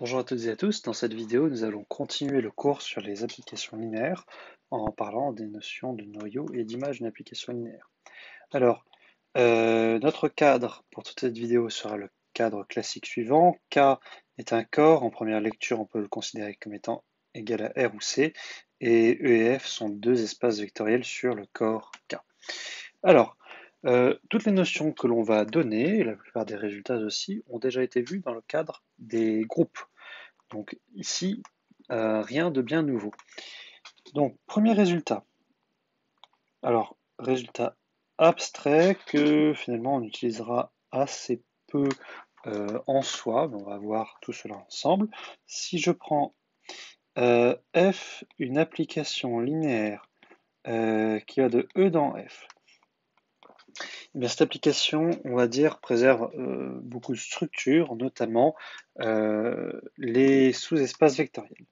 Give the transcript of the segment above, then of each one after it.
Bonjour à toutes et à tous, dans cette vidéo nous allons continuer le cours sur les applications linéaires en parlant des notions de noyau et d'image d'une application linéaire. Alors, notre cadre pour toute cette vidéo sera le cadre classique suivant. K est un corps, en première lecture on peut le considérer comme étant égal à R ou C, et E et F sont deux espaces vectoriels sur le corps K. Alors, toutes les notions que l'on va donner, et la plupart des résultats aussi, ont déjà été vues dans le cadre des groupes. Donc ici, rien de bien nouveau. Donc, premier résultat. Alors, résultat abstrait que finalement on utilisera assez peu en soi, mais on va voir tout cela ensemble. Si je prends f, une application linéaire qui va de E dans f, eh bien, cette application, on va dire, préserve beaucoup de structures, notamment les sous-espaces vectoriels.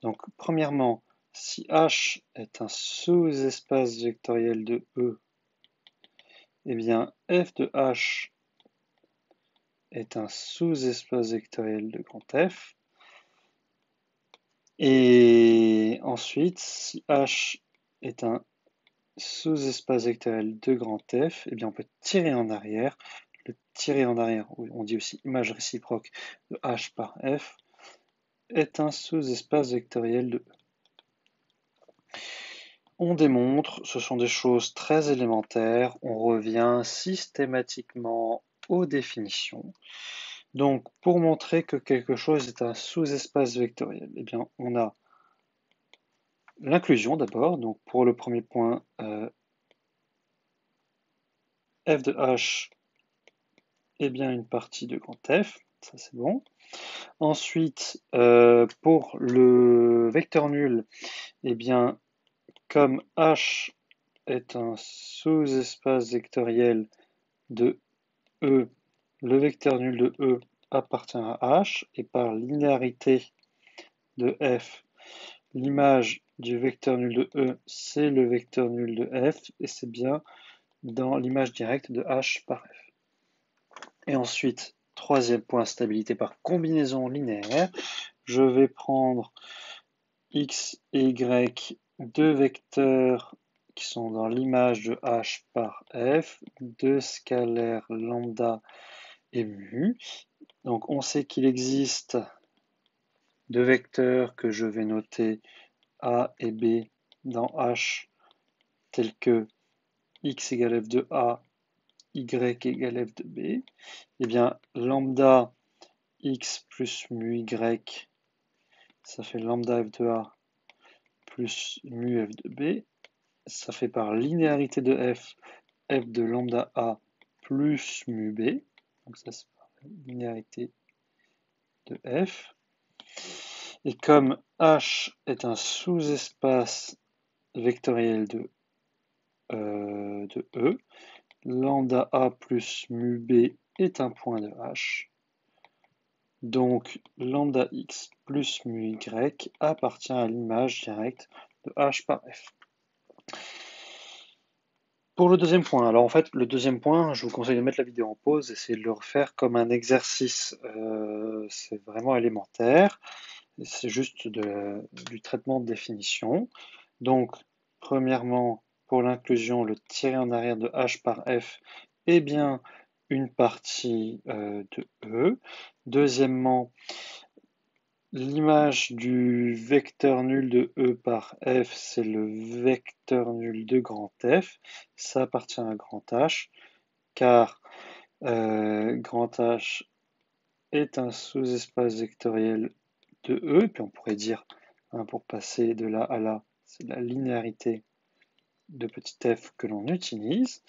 Donc, premièrement, si H est un sous-espace vectoriel de E, eh bien f de H est un sous-espace vectoriel de grand F. Et ensuite, si H est un sous-espace vectoriel de grand F, eh bien on peut tirer en arrière. Le tirer en arrière, on dit aussi image réciproque de H par F, est un sous-espace vectoriel de E. On démontre, ce sont des choses très élémentaires, on revient systématiquement aux définitions. Donc, pour montrer que quelque chose est un sous-espace vectoriel, eh bien, on a l'inclusion d'abord. Donc, pour le premier point, f de h est bien une partie de grand F, ça c'est bon. Ensuite, pour le vecteur nul, eh bien, comme h est un sous-espace vectoriel de E, le vecteur nul de E appartient à H, et par linéarité de F, l'image du vecteur nul de E, c'est le vecteur nul de F, et c'est bien dans l'image directe de H par F. Et ensuite, troisième point, stabilité par combinaison linéaire. Je vais prendre x et y, deux vecteurs qui sont dans l'image de H par F, deux scalaires lambda et mu. Donc on sait qu'il existe deux vecteurs que je vais noter A et B dans H, tels que x égale f de A, y égale f de B. Eh bien, lambda x plus mu y, ça fait lambda f de A plus mu f de B. Ça fait par linéarité de f, f de lambda A plus mu B. Donc ça, c'est par linéarité de f. Et comme H est un sous-espace vectoriel de E, lambda A plus mu B est un point de H. Donc lambda x plus mu y appartient à l'image directe de H par F. Pour le deuxième point, alors en fait, le deuxième point, je vous conseille de mettre la vidéo en pause, essayer de le refaire comme un exercice. C'est vraiment élémentaire. C'est juste du traitement de définition. Donc, premièrement, pour l'inclusion, le tirer en arrière de H par F est bien une partie de E. Deuxièmement, l'image du vecteur nul de E par F, c'est le vecteur nul de grand F. Ça appartient à grand H, car grand H est un sous-espace vectoriel de E. Puis on pourrait dire, hein, pour passer de là à là, c'est la linéarité de petit f que l'on utilise.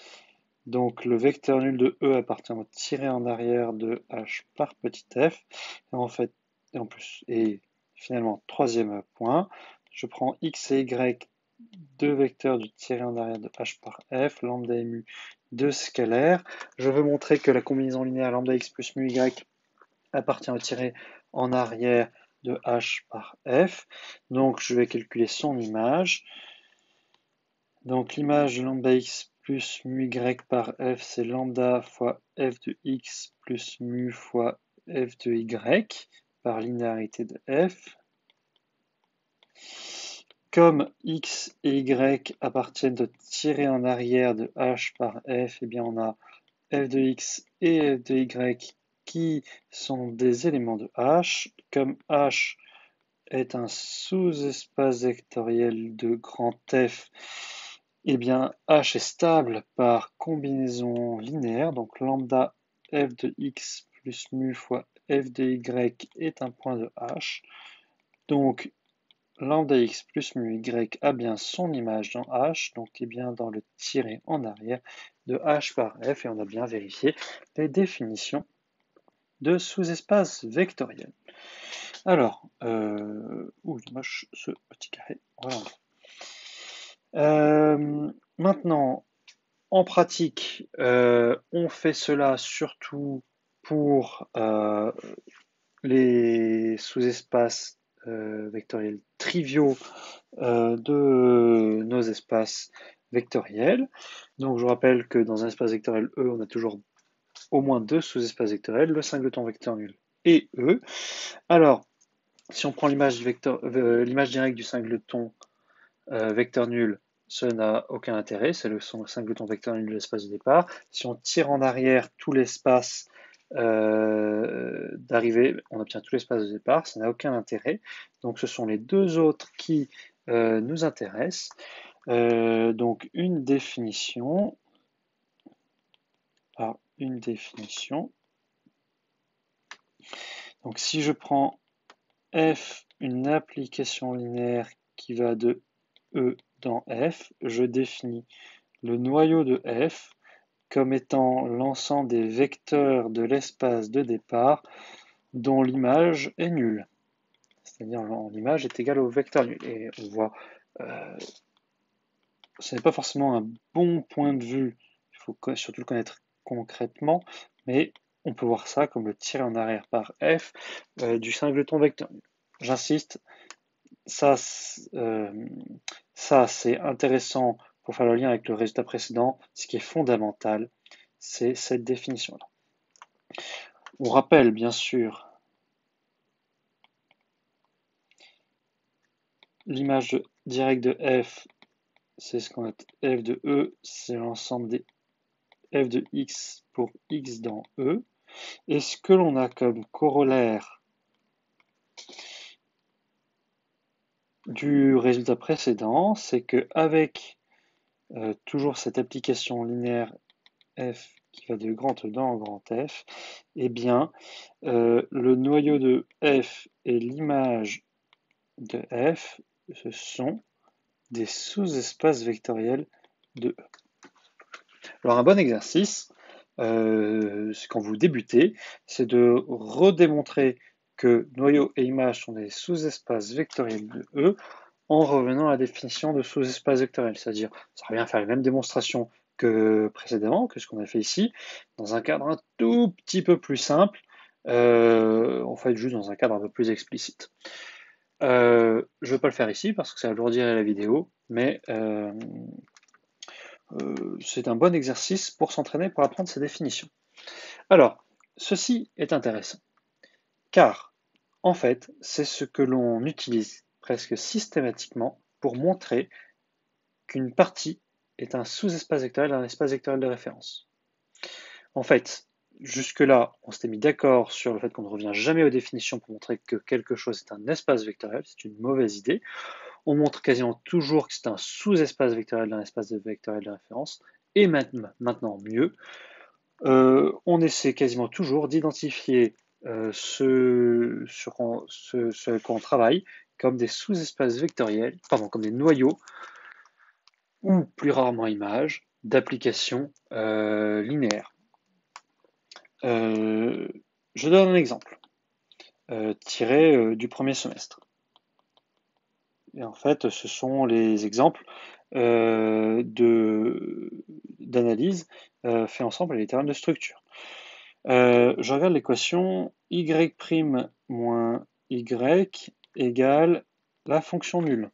Donc le vecteur nul de E appartient au tiré en arrière de H par petit f. Et finalement, troisième point, je prends x et y, deux vecteurs du tiré en arrière de H par f, lambda et mu, deux scalaires. Je veux montrer que la combinaison linéaire lambda x plus mu y appartient au tiré en arrière de H par f. Donc je vais calculer son image. Donc l'image de lambda x plus mu y par f, c'est lambda fois f de x plus mu fois f de y. par linéarité de f. Comme x et y appartiennent au tiré en arrière de h par f, eh bien on a f de x et f de y qui sont des éléments de h. Comme h est un sous-espace vectoriel de grand F, eh bien h est stable par combinaison linéaire, donc lambda f de x plus mu fois f de y est un point de h. Donc lambda x plus mu y a bien son image dans h, donc est bien dans le tiré en arrière de h par f, et on a bien vérifié les définitions de sous-espace vectoriel. Alors, moche ce petit carré, voilà. Maintenant, en pratique, on fait cela surtout pour les sous-espaces vectoriels triviaux de nos espaces vectoriels. Donc je rappelle que dans un espace vectoriel E, on a toujours au moins deux sous-espaces vectoriels, le singleton vecteur nul et E. Alors, si on prend l'image directe du singleton vecteur nul, ça n'a aucun intérêt, c'est le singleton vecteur nul de l'espace de départ. Si on tire en arrière tout l'espace d'arrivée, on obtient tout l'espace de départ, ça n'a aucun intérêt. Donc ce sont les deux autres qui nous intéressent. Donc une définition. Donc si je prends f, une application linéaire qui va de E dans F, je définis le noyau de F comme étant l'ensemble des vecteurs de l'espace de départ dont l'image est nulle. C'est-à-dire l'image est égale au vecteur nul. Et on voit, ce n'est pas forcément un bon point de vue, il faut surtout le connaître concrètement, mais on peut voir ça comme le tiré en arrière par F du singleton vecteur nul. J'insiste, ça c'est intéressant pour faire le lien avec le résultat précédent. Ce qui est fondamental, c'est cette définition-là. On rappelle bien sûr l'image directe de f, c'est ce qu'on a f de e, c'est l'ensemble des f de x pour x dans e. Et ce que l'on a comme corollaire du résultat précédent, c'est qu'avec toujours cette application linéaire f qui va de grand E dans grand F, eh bien, le noyau de f et l'image de f, ce sont des sous-espaces vectoriels de E. Alors un bon exercice, quand vous débutez, c'est de redémontrer que noyau et image sont des sous-espaces vectoriels de E en revenant à la définition de sous-espace vectoriel, c'est-à-dire ça revient à faire les mêmes démonstrations que précédemment, que ce qu'on a fait ici, dans un cadre un tout petit peu plus simple, en fait juste dans un cadre un peu plus explicite. Je ne vais pas le faire ici parce que ça alourdirait la vidéo, mais c'est un bon exercice pour s'entraîner pour apprendre ces définitions. Alors, ceci est intéressant, car en fait, c'est ce que l'on utilise presque systématiquement pour montrer qu'une partie est un sous-espace vectoriel d'un espace vectoriel de référence. En fait, jusque-là, on s'était mis d'accord sur le fait qu'on ne revient jamais aux définitions pour montrer que quelque chose est un espace vectoriel, c'est une mauvaise idée. On montre quasiment toujours que c'est un sous-espace vectoriel d'un espace vectoriel de référence, et maintenant mieux, on essaie quasiment toujours d'identifier ce sur quoi on travaille comme des sous-espaces vectoriels, pardon, comme des noyaux, ou plus rarement images, d'applications linéaires. Je donne un exemple tiré du premier semestre. Et en fait, ce sont les exemples d'analyse faits ensemble avec les théorèmes de structure. Je regarde l'équation y' moins y égale la fonction nulle.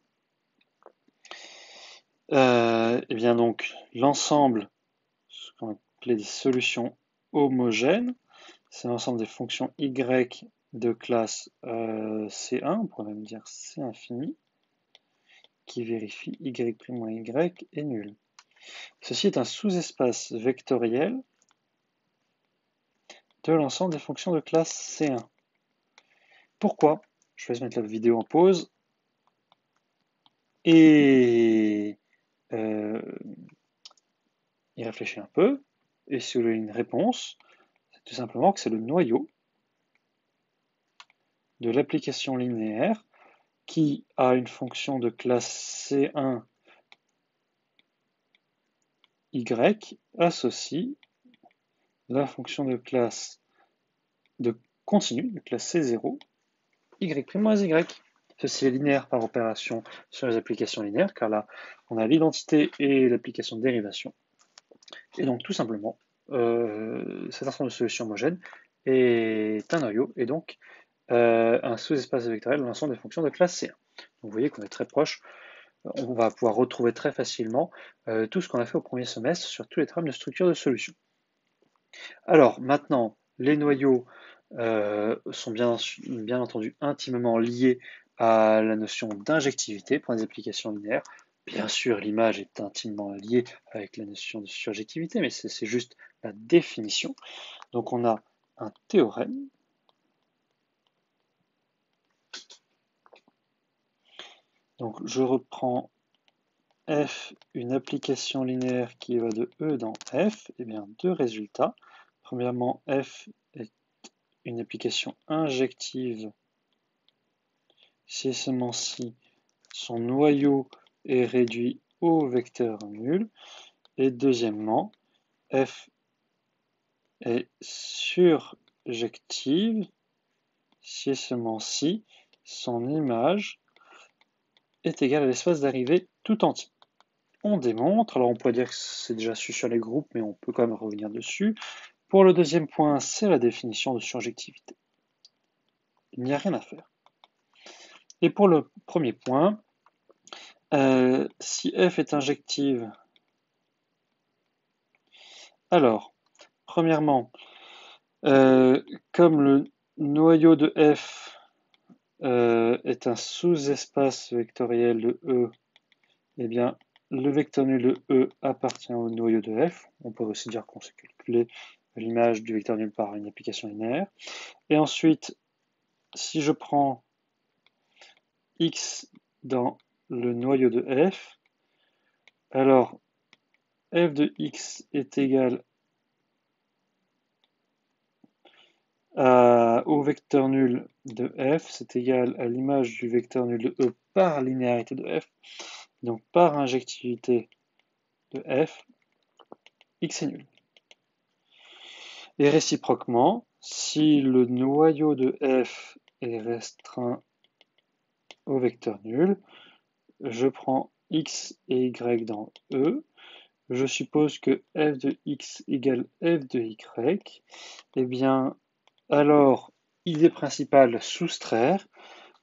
Et bien donc, l'ensemble, ce qu'on appelait des solutions homogènes, c'est l'ensemble des fonctions y de classe C1, on pourrait même dire C infini, qui vérifie y' moins y est nul. Ceci est un sous-espace vectoriel de l'ensemble des fonctions de classe C1. Pourquoi? Je vais mettre la vidéo en pause et y réfléchir un peu. Et si vous avez une réponse, c'est tout simplement que c'est le noyau de l'application linéaire qui a une fonction de classe C1 y associe la fonction de classe de continue, de classe C0, y' moins y. Ceci est linéaire par opération sur les applications linéaires, car là, on a l'identité et l'application de dérivation. Et donc, tout simplement, cet ensemble de solutions homogènes est un noyau, et donc un sous-espace vectoriel de l'ensemble des fonctions de classe C1. Donc, vous voyez qu'on est très proche. On va pouvoir retrouver très facilement tout ce qu'on a fait au premier semestre sur tous les théorèmes de structure de solution. Alors, maintenant, les noyaux sont bien entendu intimement liés à la notion d'injectivité pour les applications linéaires. Bien sûr, l'image est intimement liée avec la notion de surjectivité, mais c'est juste la définition. Donc on a un théorème donc je reprends f, une application linéaire qui va de E dans F, et bien deux résultats. Premièrement, f est une application injective si et seulement si son noyau est réduit au vecteur nul. Et deuxièmement, f est surjective si et seulement si son image est égale à l'espace d'arrivée tout entier. On démontre, alors on pourrait dire que c'est déjà su sur les groupes, mais on peut quand même revenir dessus. Pour le deuxième point, c'est la définition de surjectivité. Il n'y a rien à faire. Et pour le premier point, si f est injective, alors, premièrement, comme le noyau de f est un sous-espace vectoriel de E, eh bien, le vecteur nul de E appartient au noyau de f. On peut aussi dire qu'on sait calculer l'image du vecteur nul par une application linéaire. Et ensuite, si je prends x dans le noyau de f, alors f de x est égal au vecteur nul de f, c'est égal à l'image du vecteur nul de E par linéarité de f, donc par injectivité de f, x est nul. Et réciproquement, si le noyau de f est restreint au vecteur nul, je prends x et y dans E, je suppose que f de x égale f de y, et bien alors idée principale soustraire,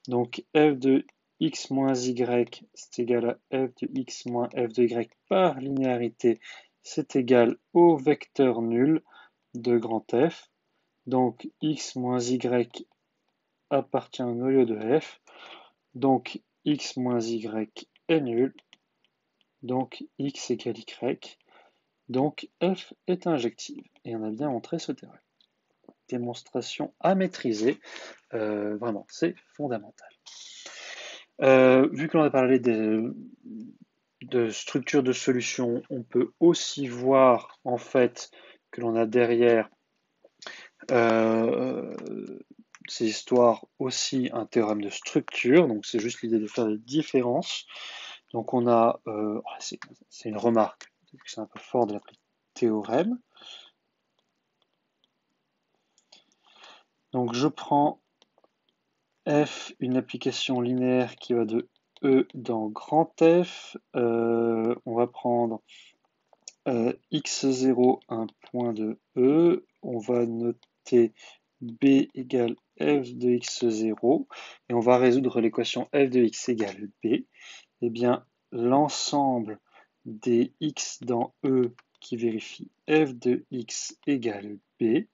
donc f de x moins y c'est égal à f de x moins f de y par linéarité, c'est égal au vecteur nul de grand F, donc x moins y appartient au noyau de f, donc x moins y est nul, donc x égale y, donc f est injective. Et on a bien montré ce théorème. Démonstration à maîtriser, vraiment, c'est fondamental. Vu que l'on a parlé de structure de solution, on peut aussi voir en fait que l'on a derrière ces histoires aussi un théorème de structure, donc c'est juste l'idée de faire des différences. Donc on a, c'est une remarque, c'est un peu fort de l'appeler théorème. Donc je prends f, une application linéaire qui va de E dans grand F. On va prendre x0, un point de E. On va noter b égale f de x0. Et on va résoudre l'équation f de x égale b. Eh bien, l'ensemble des x dans E qui vérifie f de x égale b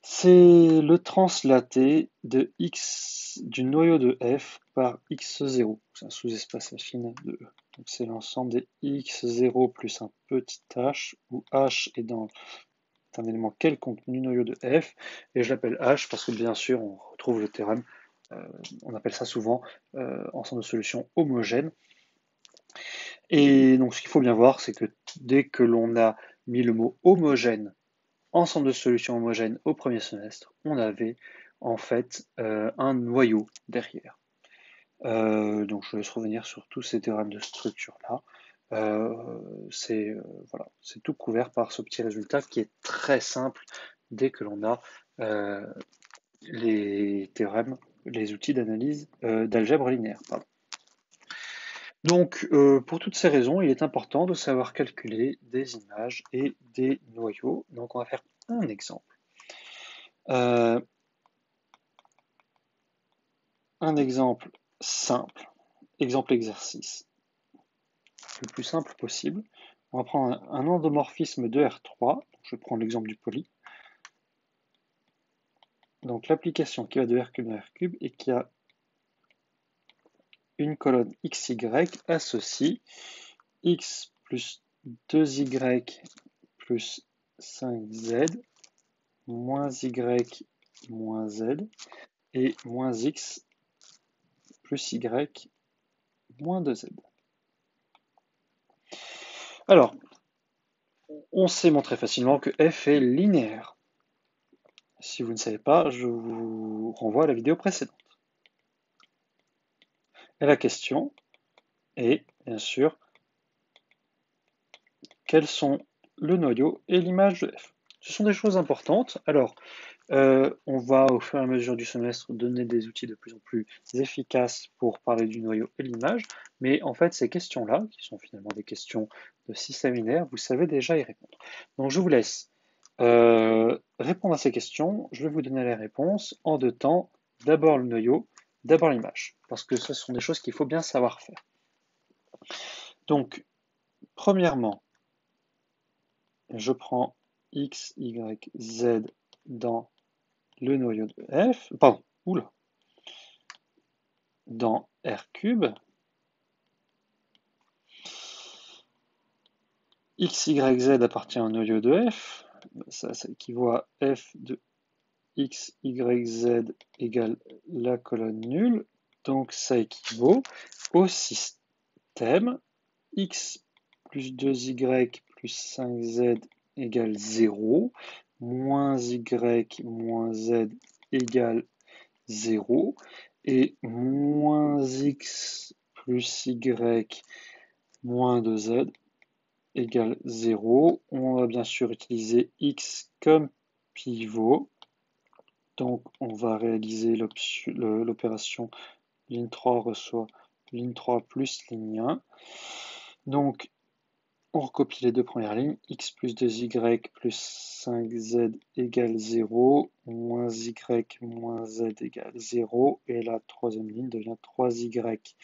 C'est le translaté de x du noyau de f par x0. C'est un sous-espace affine de E. Donc c'est l'ensemble des x0 plus un petit h, où h est un élément quelconque du noyau de f, et je l'appelle h parce que bien sûr on retrouve le théorème, on appelle ça souvent ensemble de solutions homogènes. Et donc ce qu'il faut bien voir, c'est que dès que l'on a mis le mot homogène, ensemble de solutions homogènes au premier semestre, on avait en fait un noyau derrière. Donc je laisse revenir sur tous ces théorèmes de structure-là. C'est voilà, c'est tout couvert par ce petit résultat qui est très simple dès que l'on a les théorèmes, les outils d'analyse d'algèbre linéaire. Pardon. Donc, pour toutes ces raisons, il est important de savoir calculer des images et des noyaux. Donc, on va faire un exemple. Un exemple simple, exemple exercice, le plus simple possible. On va prendre un endomorphisme de R3. Je prends l'exemple du poly. Donc, l'application qui va de R cube à R cube et qui a une colonne XY associe X plus 2Y plus 5Z moins Y moins Z et moins X plus Y moins 2Z. Alors, on sait montrer facilement que f est linéaire. Si vous ne savez pas, je vous renvoie à la vidéo précédente. Et la question est, bien sûr, quels sont le noyau et l'image de f? Ce sont des choses importantes. Alors, on va au fur et à mesure du semestre donner des outils de plus en plus efficaces pour parler du noyau et l'image, mais en fait ces questions-là, qui sont finalement des questions de système linéaire, vous savez déjà y répondre. Donc je vous laisse répondre à ces questions, je vais vous donner les réponses en deux temps, d'abord le noyau, d'abord l'image, parce que ce sont des choses qu'il faut bien savoir faire. Donc, premièrement, je prends x, y, z dans le noyau de f, pardon, oula, dans R cube, x, y, z appartient au noyau de f, ça équivaut à f de x, y, z égale la colonne nulle, donc ça équivaut au système x plus 2y plus 5z égale 0, moins y moins z égale 0, et moins x plus y moins 2z égale 0. On va bien sûr utiliser x comme pivot. Donc on va réaliser l'opération ligne 3 reçoit ligne 3 plus ligne 1. Donc on recopie les deux premières lignes, x plus 2y plus 5z égale 0, moins y moins z égale 0, et la troisième ligne devient 3y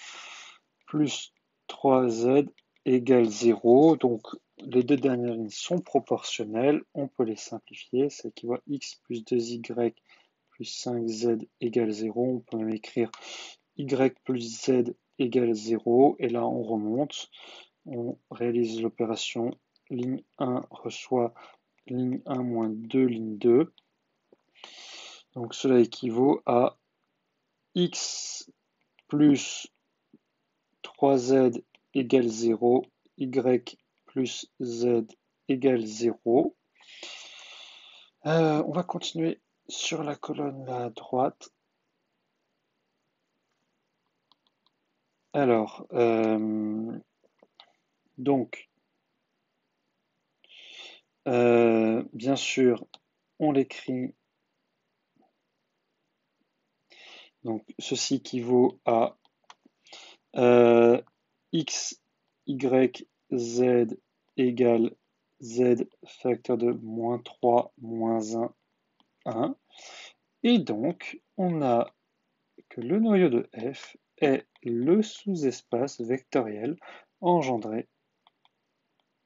plus 3z égale 0. Donc les deux dernières lignes sont proportionnelles, on peut les simplifier, ça équivaut à x plus 2y plus 5z égale 0, on peut même écrire y plus z égale 0, et là on remonte. On réalise l'opération ligne 1 reçoit ligne 1 moins 2, ligne 2. Donc cela équivaut à x plus 3z égale 0, y plus z égale 0. On va continuer sur la colonne à droite. Alors, donc, bien sûr, on l'écrit. Donc, ceci équivaut à x, y, z égale z facteur de moins 3, moins 1, 1. Et donc, on a que le noyau de f est le sous-espace vectoriel engendré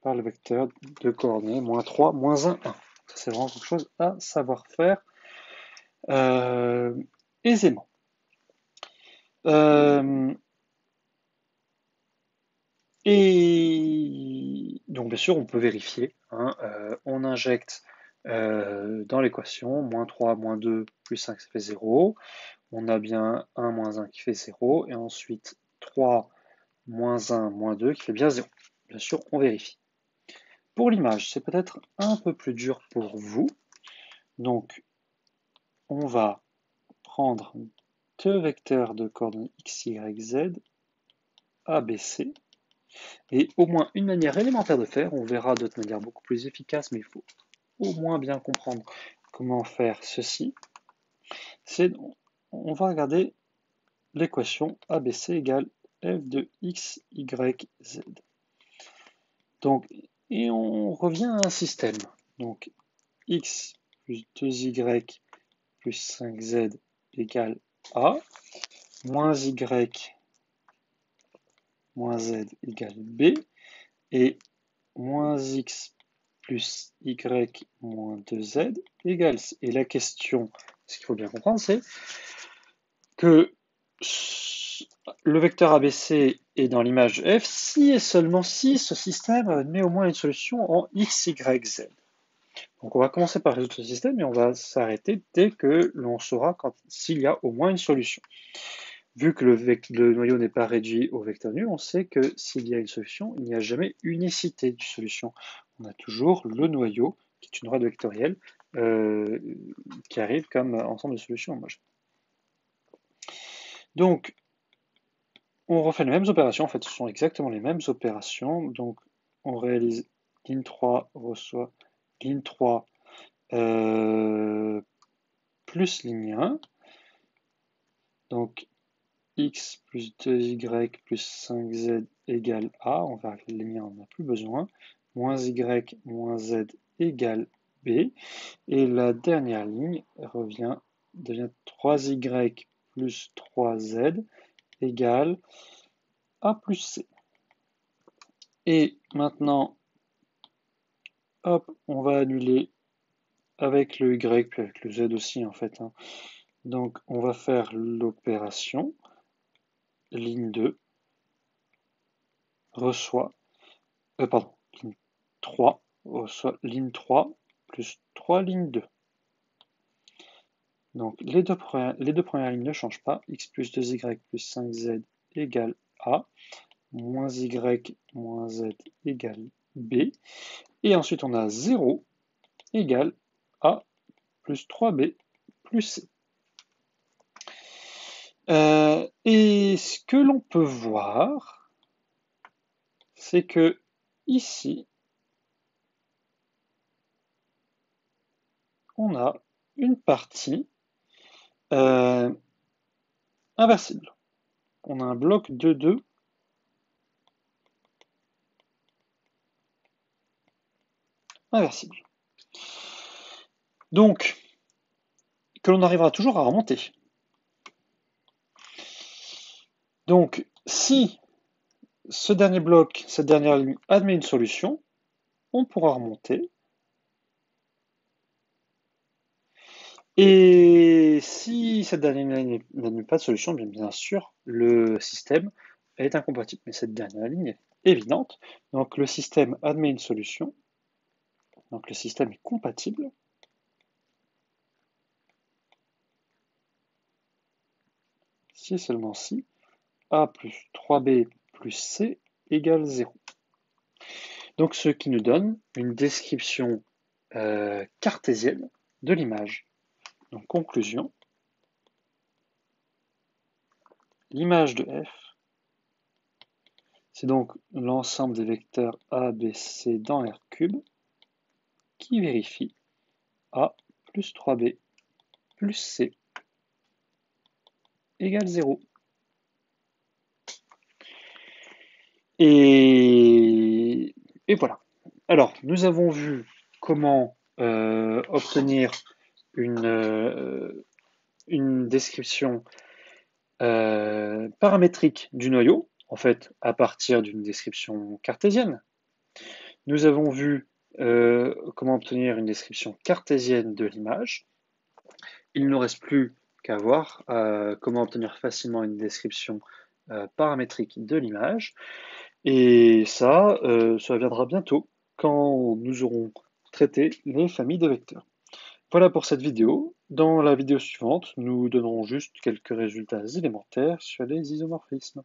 par le vecteur de coordonnées moins 3, moins 1, 1. Ça, c'est vraiment quelque chose à savoir faire. aisément. Et donc bien sûr, on peut vérifier, hein, on injecte dans l'équation, moins 3, moins 2, plus 5, ça fait 0. On a bien 1, moins 1 qui fait 0. Et ensuite 3, moins 1, moins 2 qui fait bien 0. Bien sûr, on vérifie. Pour l'image, c'est peut-être un peu plus dur pour vous. Donc, on va prendre deux vecteurs de coordonnées x, y, z, a, b, c. Et au moins une manière élémentaire de faire, on verra d'autres manières beaucoup plus efficaces, mais il faut au moins bien comprendre comment faire ceci. C'est, on va regarder l'équation ABC égale f de x, y, z. Donc, et on revient à un système. Donc, x plus 2y plus 5z égale a, moins y moins z égale b, et moins x plus y moins 2z égale c. Et la question, ce qu'il faut bien comprendre, c'est que le vecteur ABC est dans l'image f si et seulement si ce système met au moins une solution en x, y, z. Donc on va commencer par résoudre ce système et on va s'arrêter dès que l'on saura s'il y a au moins une solution. Vu que le noyau n'est pas réduit au vecteur nul, on sait que s'il y a une solution, il n'y a jamais unicité de solution. On a toujours le noyau, qui est une droite vectorielle, qui arrive comme ensemble de solutions homogènes. Donc, on refait les mêmes opérations, en fait, ce sont exactement les mêmes opérations. Donc, on réalise ligne 3 reçoit ligne 3 plus ligne 1. Donc, x plus 2y plus 5z égale a. On va ligne 1, on n'a plus besoin. Moins y moins z égale b. Et la dernière ligne devient 3y plus 3z égale a plus c. Et maintenant, hop, on va annuler avec le y, puis avec le z aussi en fait. Hein. Donc on va faire l'opération, ligne 2, reçoit, pardon, ligne 3, reçoit ligne 3 plus 3 ligne 2. Donc les deux premières lignes ne changent pas, x plus 2y plus 5z égale a, moins y moins z égale b, et ensuite on a 0 égale a plus 3b plus c. Et ce que l'on peut voir, c'est que ici, on a une partie inversible. On a un bloc de 2 inversible. Donc, que l'on arrivera toujours à remonter. Donc, si ce dernier bloc, cette dernière ligne admet une solution, on pourra remonter. Et si cette dernière ligne n'admet pas de solution, bien sûr, le système est incompatible. Mais cette dernière ligne est évidente. Donc le système admet une solution. Donc le système est compatible. Si et seulement si a plus 3b plus c égale 0. Donc ce qui nous donne une description cartésienne de l'image. Donc conclusion, l'image de f, c'est donc l'ensemble des vecteurs a, b, c dans R³ qui vérifie a plus 3b plus c égale 0. Et voilà. Alors, nous avons vu comment obtenir une description paramétrique du noyau, en fait, à partir d'une description cartésienne. Nous avons vu comment obtenir une description cartésienne de l'image. Il ne nous reste plus qu'à voir comment obtenir facilement une description paramétrique de l'image. Et ça viendra bientôt quand nous aurons traité les familles de vecteurs. Voilà pour cette vidéo. Dans la vidéo suivante, nous donnerons juste quelques résultats élémentaires sur les isomorphismes.